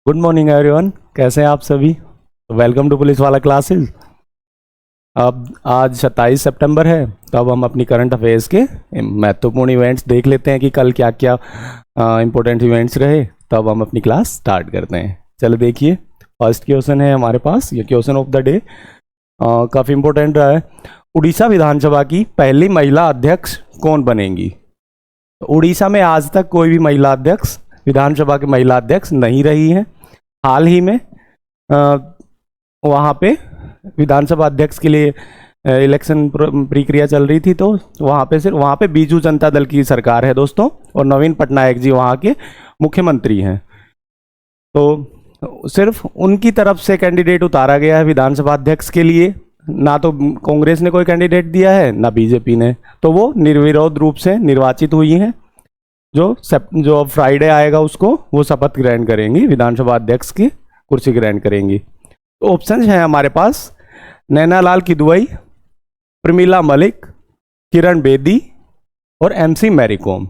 Good morning everyone, कैसे हैं आप सभी। वेलकम टू पुलिस वाला क्लासेस। अब आज 27 सितंबर है, तो अब हम अपनी करंट अफेयर्स के महत्वपूर्ण इवेंट्स देख लेते हैं कि कल क्या क्या इम्पोर्टेंट इवेंट्स रहे। तो अब हम अपनी क्लास स्टार्ट करते हैं। चलो देखिए, फर्स्ट क्वेश्चन है हमारे पास, ये क्वेश्चन ऑफ द डे काफ़ी इम्पोर्टेंट रहा है। उड़ीसा विधानसभा की पहली महिला अध्यक्ष कौन बनेंगी। उड़ीसा में आज तक कोई भी महिला अध्यक्ष, विधानसभा की महिला अध्यक्ष नहीं रही है। हाल ही में वहाँ पे विधानसभा अध्यक्ष के लिए इलेक्शन प्रक्रिया चल रही थी, तो वहाँ पे बीजू जनता दल की सरकार है दोस्तों, और नवीन पटनायक जी वहाँ के मुख्यमंत्री हैं। तो सिर्फ उनकी तरफ से कैंडिडेट उतारा गया है विधानसभा अध्यक्ष के लिए। ना तो कांग्रेस ने कोई कैंडिडेट दिया है, ना बीजेपी ने, तो वो निर्विरोध रूप से निर्वाचित हुई हैं। जो फ्राइडे आएगा उसको वो शपथ ग्रहण करेंगी, विधानसभा अध्यक्ष की कुर्सी ग्रहण करेंगी। तो ऑप्शन हैं हमारे पास, नैना लाल किदवई, प्रमिला मलिक, किरण बेदी और एमसी मैरी कॉम।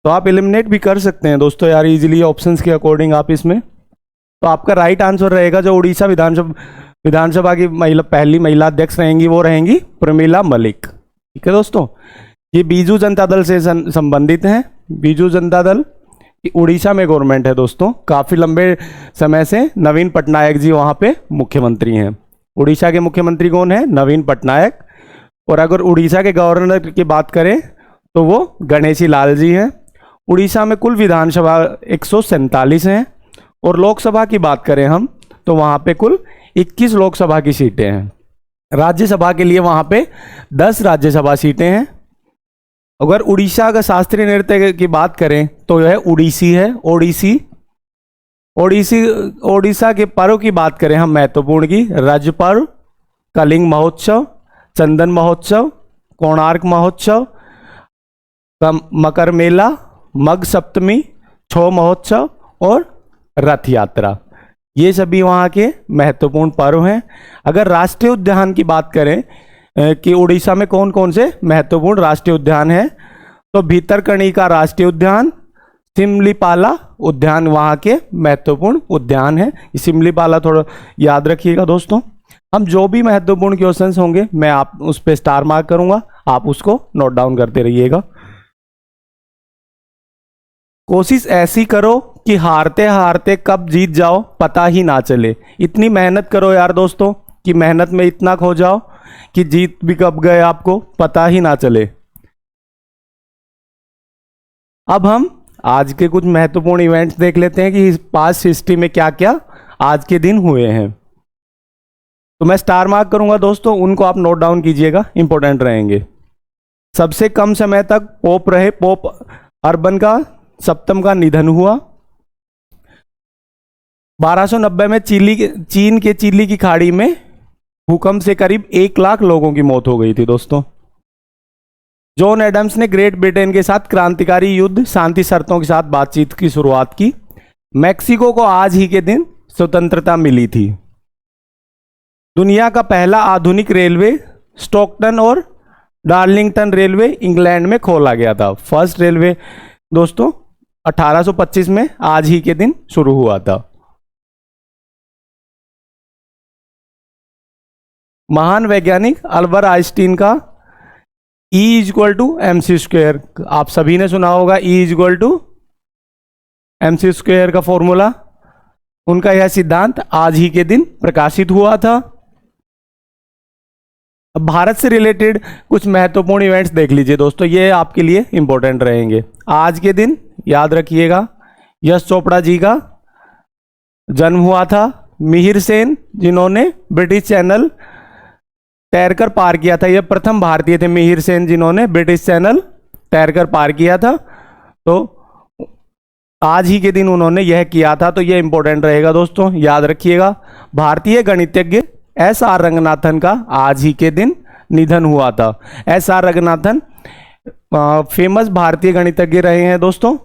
तो आप एलिमिनेट भी कर सकते हैं दोस्तों यार इजीली ऑप्शंस के अकॉर्डिंग आप इसमें। तो आपका राइट आंसर रहेगा, जो उड़ीसा विधानसभा की पहली महिला अध्यक्ष रहेंगी वो रहेंगी प्रमिला मलिक। ठीक है दोस्तों, ये बीजू जनता दल से संबंधित हैं। बीजू जनता दल उड़ीसा में गवर्नमेंट है दोस्तों, काफ़ी लंबे समय से नवीन पटनायक जी वहाँ पे मुख्यमंत्री हैं। उड़ीसा के मुख्यमंत्री कौन है? नवीन पटनायक। और अगर उड़ीसा के गवर्नर की बात करें तो वो गणेशी लाल जी हैं। उड़ीसा में कुल विधानसभा 147 हैं, और लोकसभा की बात करें हम तो वहाँ पे कुल 21 लोकसभा की सीटें हैं। राज्यसभा के लिए वहाँ पे 10 राज्यसभा सीटें हैं। अगर उड़ीसा का शास्त्रीय नृत्य की बात करें तो यह ओडिसी है। ओडिशा के पर्व की बात करें हम महत्वपूर्ण की, रज पर्व, कलिंग महोत्सव, चंदन महोत्सव, कोणार्क महोत्सव, मकर मेला, मग सप्तमी, छो महोत्सव और रथ यात्रा, ये सभी वहाँ के महत्वपूर्ण पर्व हैं। अगर राष्ट्रीय उद्यान की बात करें कि उड़ीसा में कौन कौन से महत्वपूर्ण राष्ट्रीय उद्यान हैं, तो भीतरकनिका राष्ट्रीय उद्यान, सिमलीपाला उद्यान वहाँ के महत्वपूर्ण उद्यान है। सिमलीपाला थोड़ा याद रखिएगा दोस्तों। हम जो भी महत्वपूर्ण क्वेश्चंस होंगे मैं आप उस पर स्टार मार्क करूंगा, आप उसको नोट डाउन करते रहिएगा। कोशिश ऐसी करो कि हारते हारते कब जीत जाओ पता ही ना चले। इतनी मेहनत करो यार दोस्तों कि मेहनत में इतना खो जाओ कि जीत भी कब गए आपको पता ही ना चले। अब हम आज के कुछ महत्वपूर्ण इवेंट्स देख लेते हैं कि पास्ट हिस्ट्री में क्या क्या आज के दिन हुए हैं। तो मैं स्टार मार्क करूंगा दोस्तों, उनको आप नोट डाउन कीजिएगा, इंपॉर्टेंट रहेंगे। सबसे कम समय तक पोप रहे पोप अर्बन का सप्तम का निधन हुआ। 1290 में चीन के चिली की खाड़ी में भूकंप से करीब 1 लाख लोगों की मौत हो गई थी दोस्तों। जॉन एडम्स ने ग्रेट ब्रिटेन के साथ क्रांतिकारी युद्ध शांति शर्तों के साथ बातचीत की शुरुआत की। मैक्सिको को आज ही के दिन स्वतंत्रता मिली थी। दुनिया का पहला आधुनिक रेलवे स्टॉकटन और डार्लिंगटन रेलवे इंग्लैंड में खोला गया था। फर्स्ट रेलवे दोस्तों 1825 में आज ही के दिन शुरू हुआ था। महान वैज्ञानिक अल्बर्ट आइंस्टीन का E=mc², आप सभी ने सुना होगा E=mc² का फॉर्मूला। उनका यह सिद्धांत आज ही के दिन प्रकाशित हुआ था। अब भारत से रिलेटेड कुछ महत्वपूर्ण इवेंट्स देख लीजिए दोस्तों, ये आपके लिए इंपॉर्टेंट रहेंगे। आज के दिन याद रखिएगा, यश चोपड़ा जी का जन्म हुआ था। मिहिर सेन जिन्होंने ब्रिटिश चैनल तैरकर पार किया था, ये प्रथम भारतीय थे मिहिर सेन जिन्होंने ब्रिटिश चैनल तैरकर पार किया था। तो आज ही के दिन उन्होंने यह किया था, तो यह इंपॉर्टेंट रहेगा दोस्तों, याद रखिएगा। भारतीय गणितज्ञ SR रंगनाथन का आज ही के दिन निधन हुआ था। SR रंगनाथन फेमस भारतीय गणितज्ञ रहे हैं दोस्तों,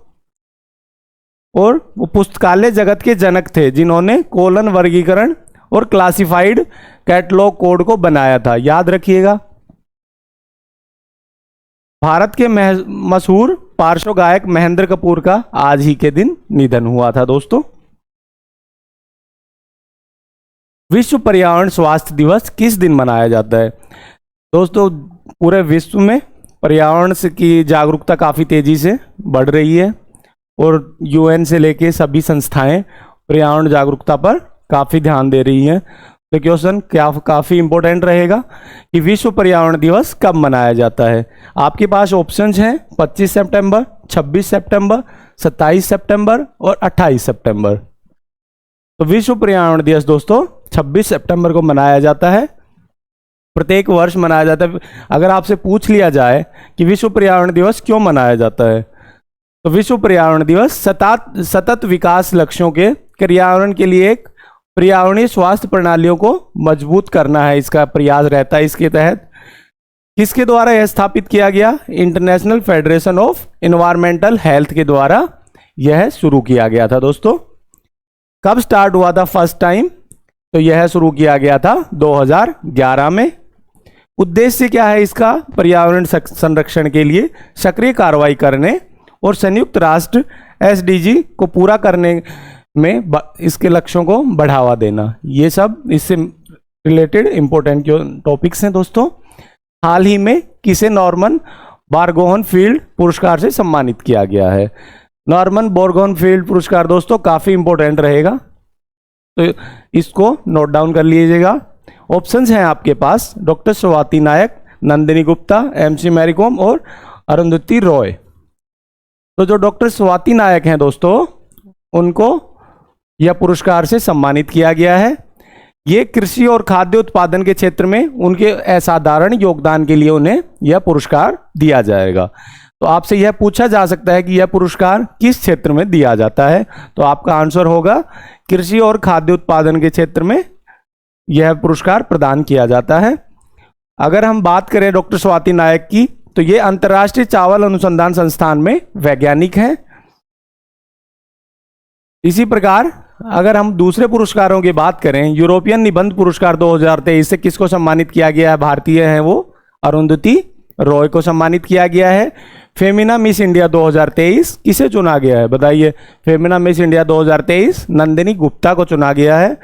और वो पुस्तकालय जगत के जनक थे जिन्होंने कोलन वर्गीकरण और क्लासिफाइड कैटलॉग कोड को बनाया था, याद रखिएगा। भारत के मशहूर पार्श्व गायक महेंद्र कपूर का आज ही के दिन निधन हुआ था दोस्तों। विश्व पर्यावरण स्वास्थ्य दिवस किस दिन मनाया जाता है? दोस्तों, पूरे विश्व में पर्यावरण से की जागरूकता काफ़ी तेज़ी से बढ़ रही है और यूएन से लेके सभी संस्थाएं पर्यावरण जागरूकता पर काफ़ी ध्यान दे रही हैं। तो क्वेश्चन क्या काफ़ी इंपॉर्टेंट रहेगा कि विश्व पर्यावरण दिवस कब मनाया जाता है? आपके पास ऑप्शंस हैं 25 सितंबर, 26 सितंबर, 27 सितंबर और 28 सितंबर। तो विश्व पर्यावरण दिवस दोस्तों 26 सितंबर को मनाया जाता है, प्रत्येक वर्ष मनाया जाता है। अगर आपसे पूछ लिया जाए कि विश्व पर्यावरण दिवस क्यों मनाया जाता है, तो विश्व पर्यावरण दिवस सतत विकास लक्ष्यों के क्रियान्वयन के लिए एक पर्यावरणीय स्वास्थ्य प्रणालियों को मजबूत करना है, इसका प्रयास रहता है। इसके तहत किसके द्वारा यह स्थापित किया गया? International federation of environmental health के द्वारा यह शुरू किया गया था। दोस्तों, कब स्टार्ट हुआ था फर्स्ट टाइम? तो यह शुरू किया गया था 2011 में। उद्देश्य क्या है इसका? पर्यावरण संरक्षण के लिए सक्रिय कार्रवाई करने और संयुक्त राष्ट्र एसडीजी को पूरा करने में इसके लक्ष्यों को बढ़ावा देना। ये सब इससे रिलेटेड इंपॉर्टेंट टॉपिक्स हैं। दोस्तों, हाल ही में किसे नॉर्मन बोरगोहेन फील्ड पुरस्कार से सम्मानित किया गया है? नॉर्मन बोरगोहेन फील्ड पुरस्कार दोस्तों काफ़ी इंपॉर्टेंट रहेगा, तो इसको नोट डाउन कर लीजिएगा। ऑप्शंस हैं आपके पास डॉक्टर स्वाति नायक, नंदिनी गुप्ता, एमसी मैरी कॉम और अरुंधति रॉय। तो जो डॉक्टर स्वाति नायक हैं दोस्तों, उनको यह पुरस्कार से सम्मानित किया गया है। ये कृषि और खाद्य उत्पादन के क्षेत्र में उनके असाधारण योगदान के लिए उन्हें यह पुरस्कार दिया जाएगा। तो आपसे यह पूछा जा सकता है कि यह पुरस्कार किस क्षेत्र में दिया जाता है? तो आपका आंसर होगा कृषि और खाद्य उत्पादन के क्षेत्र में यह पुरस्कार प्रदान किया जाता है। अगर हम बात करें डॉक्टर स्वाति नायक की, तो ये अंतर्राष्ट्रीय चावल अनुसंधान संस्थान में वैज्ञानिक हैं। इसी प्रकार अगर हम दूसरे पुरस्कारों की बात करें, यूरोपियन निबंध पुरस्कार 2023 से किसको सम्मानित किया गया है? भारतीय हैं वो, अरुंधति रॉय को सम्मानित किया गया है। फेमिना मिस इंडिया 2023 किसे चुना गया है? बताइए। Femina Miss India 2023 Nandini Gupta को चुना गया है।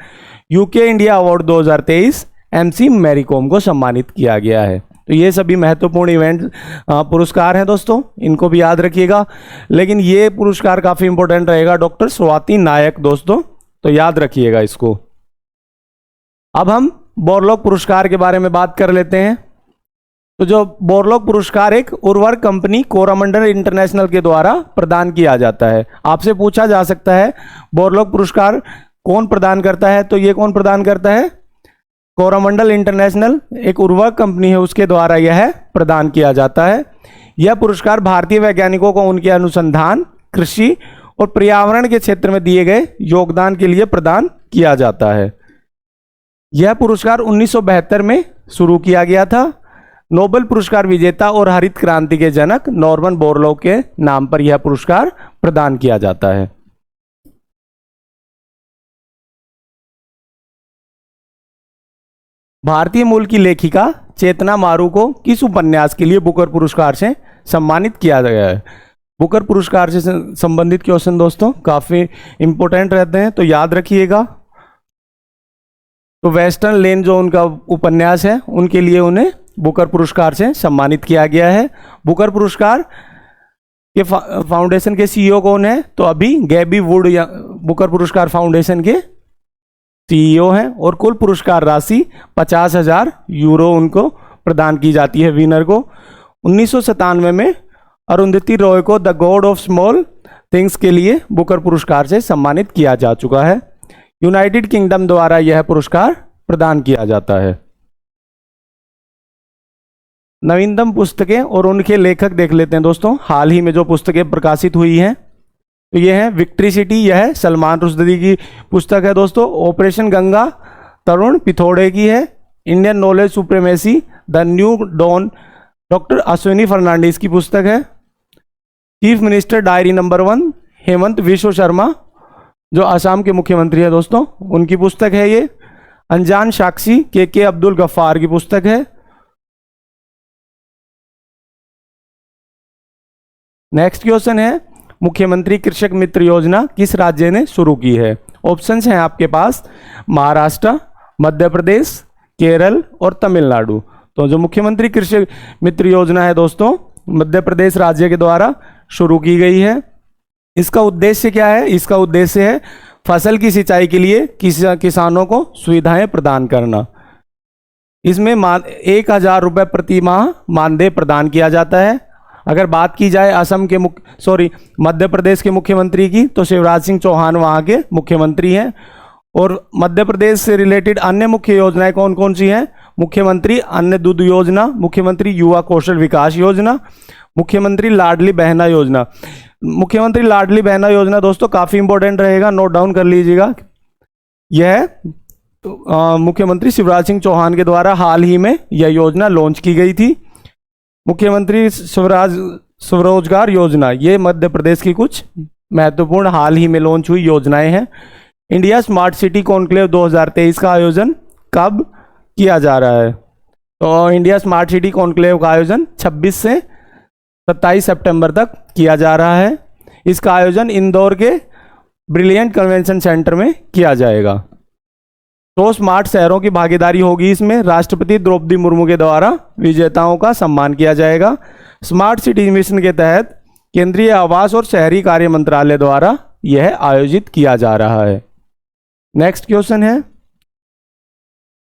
UK India award 2023 MC Mary Kom को सम्मानित किया गया है। तो ये सभी महत्वपूर्ण इवेंट पुरस्कार हैं दोस्तों, इनको भी याद रखिएगा। लेकिन ये पुरस्कार काफ़ी इंपॉर्टेंट रहेगा, डॉक्टर स्वाति नायक दोस्तों, तो याद रखिएगा इसको। अब हम बोरलॉग पुरस्कार के बारे में बात कर लेते हैं। तो जो बोरलॉग पुरस्कार एक उर्वरक कंपनी कोरामंडल इंटरनेशनल के द्वारा प्रदान किया जाता है। आपसे पूछा जा सकता है बोरलॉग पुरस्कार कौन प्रदान करता है? तो ये कौन प्रदान करता है? कोरामंडल इंटरनेशनल एक उर्वरक कंपनी है, उसके द्वारा यह प्रदान किया जाता है। यह पुरस्कार भारतीय वैज्ञानिकों को उनके अनुसंधान, कृषि और पर्यावरण के क्षेत्र में दिए गए योगदान के लिए प्रदान किया जाता है। यह पुरस्कार 1972 में शुरू किया गया था। नोबेल पुरस्कार विजेता और हरित क्रांति के जनक नॉर्मन बोरलॉग के नाम पर यह पुरस्कार प्रदान किया जाता है। भारतीय मूल की लेखिका चेतना मारू को किस उपन्यास के लिए बुकर पुरस्कार से सम्मानित किया गया है? बुकर पुरस्कार से संबंधित क्वेश्चन दोस्तों काफ़ी इंपॉर्टेंट रहते हैं, तो याद रखिएगा। तो वेस्टर्न लेन जो उनका उपन्यास है, उनके लिए उन्हें बुकर पुरस्कार से सम्मानित किया गया है। बुकर पुरस्कार के फाउंडेशन के सीईओ कौन है? तो अभी गैबी वुड बुकर पुरस्कार फाउंडेशन के सीईओ हैं और कुल पुरस्कार राशि 50,000 यूरो उनको प्रदान की जाती है विनर को। 1997 में अरुंधति रॉय को the God of small things के लिए बुकर पुरस्कार से सम्मानित किया जा चुका है। यूनाइटेड किंगडम द्वारा यह पुरस्कार प्रदान किया जाता है। नवीनतम पुस्तकें और उनके लेखक देख लेते हैं दोस्तों। हाल ही में जो पुस्तकें प्रकाशित हुई हैं, तो ये है विक्ट्री सिटी, यह सलमान रुश्दी की पुस्तक है दोस्तों। ऑपरेशन गंगा तरुण पिथौड़े की है। Indian knowledge supremacy the new dawn doctor Ashwini Fernandes की पुस्तक है। Chief minister diary number 1 Hemant Biswa Sarma जो असम के मुख्यमंत्री है दोस्तों, उनकी पुस्तक है ये। अनजान साक्षी के अब्दुल गफ्फार की पुस्तक है। नेक्स्ट क्वेश्चन है मुख्यमंत्री कृषक मित्र योजना किस राज्य ने शुरू की है? ऑप्शंस हैं आपके पास महाराष्ट्र, मध्य प्रदेश, केरल और तमिलनाडु। तो जो मुख्यमंत्री कृषि मित्र योजना है दोस्तों, मध्य प्रदेश राज्य के द्वारा शुरू की गई है। इसका उद्देश्य क्या है? इसका उद्देश्य है फसल की सिंचाई के लिए किसानों को सुविधाएं प्रदान करना। इसमें 1,000 रुपये प्रति माह मानदेय प्रदान किया जाता है। अगर बात की जाए मध्य प्रदेश के मुख्यमंत्री की, तो शिवराज सिंह चौहान वहाँ के मुख्यमंत्री हैं। और मध्य प्रदेश से रिलेटेड अन्य मुख्य योजनाएं कौन कौन सी हैं? मुख्यमंत्री अन्न दुग्ध योजना, मुख्यमंत्री युवा कौशल विकास योजना, मुख्यमंत्री लाडली बहना योजना। मुख्यमंत्री लाडली बहना योजना दोस्तों काफ़ी इंपॉर्टेंट रहेगा, नोट डाउन कर लीजिएगा। यह मुख्यमंत्री शिवराज सिंह चौहान के द्वारा हाल ही में यह योजना लॉन्च की गई थी। मुख्यमंत्री स्वरोजगार योजना, ये मध्य प्रदेश की कुछ महत्वपूर्ण हाल ही में लॉन्च हुई योजनाएं हैं। इंडिया स्मार्ट सिटी कॉन्क्लेव 2023 का आयोजन कब किया जा रहा है? तो इंडिया स्मार्ट सिटी कॉन्क्लेव का आयोजन 26 से 27 सितंबर तक किया जा रहा है। इसका आयोजन इंदौर के ब्रिलियंट कन्वेंशन सेंटर में किया जाएगा। तो स्मार्ट शहरों की भागीदारी होगी इसमें। राष्ट्रपति द्रौपदी मुर्मू के द्वारा विजेताओं का सम्मान किया जाएगा। स्मार्ट सिटी मिशन के तहत केंद्रीय आवास और शहरी कार्य मंत्रालय द्वारा यह आयोजित किया जा रहा है। नेक्स्ट क्वेश्चन है,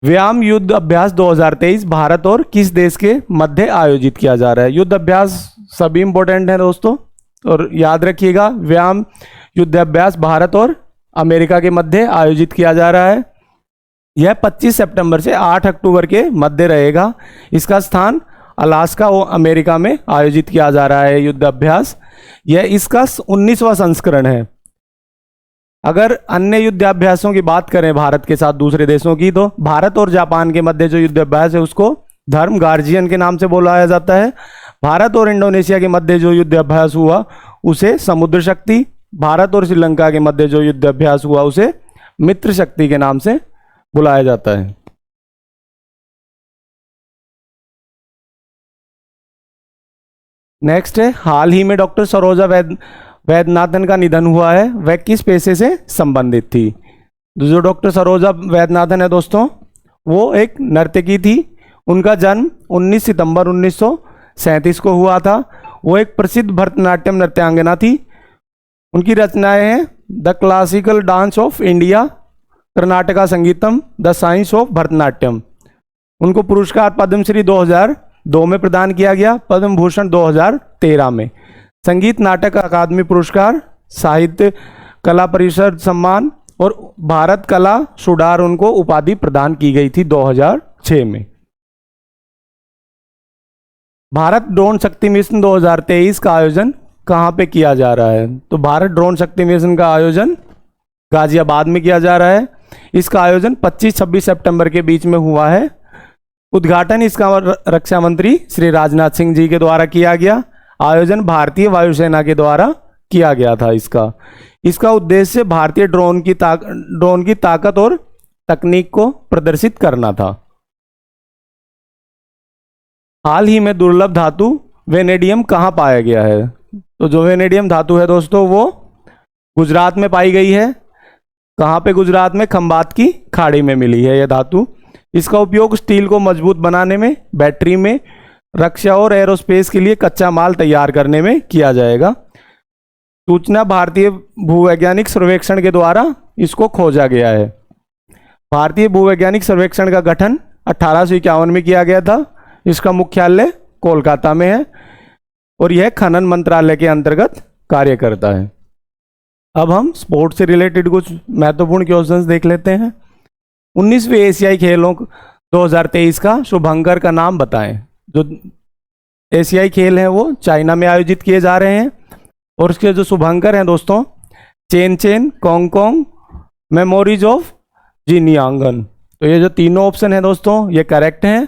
व्यायाम युद्ध अभ्यास 2023 भारत और किस देश के मध्य आयोजित किया जा रहा है? युद्ध अभ्यास सभी इंपॉर्टेंट है दोस्तों, और याद रखिएगा व्यायाम युद्ध अभ्यास भारत और अमेरिका के मध्य आयोजित किया जा रहा है। यह 25 सितंबर से 8 अक्टूबर के मध्य रहेगा। इसका स्थान अलास्का और अमेरिका में आयोजित किया जा रहा है युद्ध अभ्यास। यह इसका 19वां संस्करण है। अगर अन्य युद्धाभ्यासों की बात करें भारत के साथ दूसरे देशों की, तो भारत और जापान के मध्य जो युद्धाभ्यास है उसको धर्म गार्जियन के नाम से बुलाया जाता है। भारत और इंडोनेशिया के मध्य जो युद्धाभ्यास हुआ उसे समुद्र शक्ति, भारत और श्रीलंका के मध्य जो युद्धाभ्यास हुआ उसे मित्र शक्ति के नाम से बुलाया जाता है। नेक्स्ट है, हाल ही में डॉक्टर सरोजा वैद्यनाथन का निधन हुआ है, वह किस पेशे से संबंधित थी? जो डॉक्टर सरोजा वैद्यनाथन है दोस्तों, वो एक नर्तकी थी। उनका जन्म 19 सितंबर 1937 को हुआ था। वो एक प्रसिद्ध भरतनाट्यम नृत्यांगना थी। उनकी रचनाएं हैं the classical dance of India, Karnataka Sangeetam, the science of Bharatanatyam. उनको पुरस्कार पद्मश्री 2002 में प्रदान किया गया, पद्म भूषण 2013 में, संगीत नाटक अकादमी पुरस्कार, साहित्य कला परिषद सम्मान और भारत कला सुडार उनको उपाधि प्रदान की गई थी 2006 में। भारत ड्रोन शक्ति मिशन 2023 का आयोजन कहाँ पे किया जा रहा है? तो भारत ड्रोन शक्ति मिशन का आयोजन गाजियाबाद में किया जा रहा है। इसका आयोजन 25-26 सितंबर के बीच में हुआ है। उद्घाटन इसका रक्षा मंत्री श्री राजनाथ सिंह जी के द्वारा किया गया। आयोजन भारतीय वायुसेना के द्वारा किया गया था। इसका उद्देश्य भारतीय ड्रोन की ताकत और तकनीक को प्रदर्शित करना था। हाल ही में दुर्लभ धातु वेनेडियम कहाँ पाया गया है? तो जो वेनेडियम धातु है दोस्तों वो गुजरात में पाई गई है। कहाँ पे? गुजरात में खंबात की खाड़ी में मिली है यह धातु। इसका उपयोग स्टील को मजबूत बनाने में, बैटरी में, रक्षा और एरोस्पेस के लिए कच्चा माल तैयार करने में किया जाएगा। सूचना भारतीय भूवैज्ञानिक सर्वेक्षण के द्वारा इसको खोजा गया है। भारतीय भूवैज्ञानिक सर्वेक्षण का गठन 1851 में किया गया था। इसका मुख्यालय कोलकाता में है और यह खनन मंत्रालय के अंतर्गत कार्य करता है। अब हम स्पोर्ट्स से रिलेटेड कुछ महत्वपूर्ण क्वेश्चंस देख लेते हैं। 19वें एशियाई खेलों 2023 का शुभांकर का नाम बताएं। जो एशियाई खेल हैं वो चाइना में आयोजित किए जा रहे हैं और उसके जो शुभांकर हैं दोस्तों, चेन कोंग, मेमोरीज ऑफ जिनयांगन। तो ये जो तीनों ऑप्शन हैं दोस्तों ये करेक्ट हैं।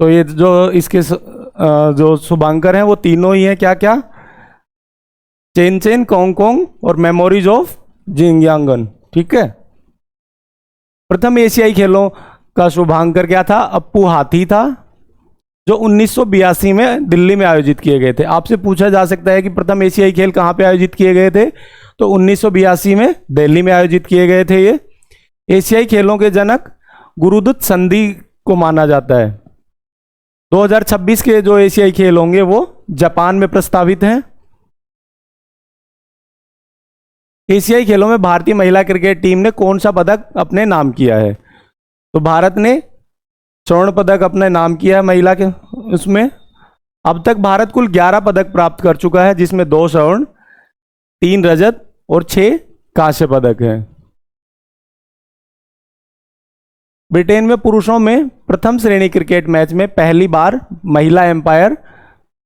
तो ये जो इसके जो शुभांकर हैं वो तीनों ही हैं, क्या क्या? चेन कोंग और मेमोरीज ऑफ जिनयांगन। ठीक है। प्रथम एशियाई खेलों का शुभांकर क्या था? अप्पू हाथी था, जो 1982 में दिल्ली में आयोजित किए गए थे। आपसे पूछा जा सकता है कि प्रथम एशियाई खेल कहाँ पे आयोजित किए गए थे? तो 1982 में दिल्ली में आयोजित किए गए थे। ये एशियाई खेलों के जनक गुरुदत्त संधि को माना जाता है। 2026 के जो एशियाई खेल होंगे वो जापान में प्रस्तावित हैं। एशियाई खेलों में भारतीय महिला क्रिकेट टीम ने कौन सा पदक अपने नाम किया है? तो भारत ने स्वर्ण पदक अपने नाम किया है महिला के उसमें। अब तक भारत कुल 11 पदक प्राप्त कर चुका है, जिसमें 2 स्वर्ण, 3 रजत और 6 कांस्य पदक हैं। ब्रिटेन में पुरुषों में प्रथम श्रेणी क्रिकेट मैच में पहली बार महिला एम्पायर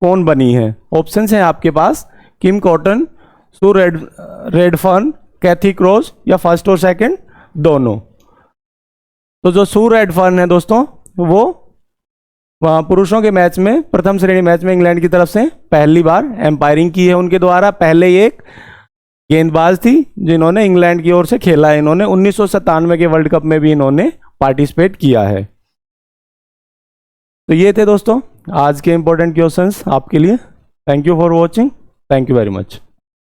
कौन बनी है? ऑप्शंस हैं आपके पास, किम कॉटन, सू रेडफर्न, कैथी क्रॉस या फर्स्ट और सेकंड दोनों। तो जो सू रेडफर्न है दोस्तों, वो वहाँ पुरुषों के मैच में, प्रथम श्रेणी मैच में इंग्लैंड की तरफ से पहली बार एम्पायरिंग की है उनके द्वारा। पहले एक गेंदबाज थी जिन्होंने इंग्लैंड की ओर से खेला है। इन्होंने 1997 के वर्ल्ड कप में भी इन्होंने पार्टिसिपेट किया है। तो ये थे दोस्तों आज के इंपॉर्टेंट क्वेश्चंस आपके लिए। Thank you for watching. Thank you very much.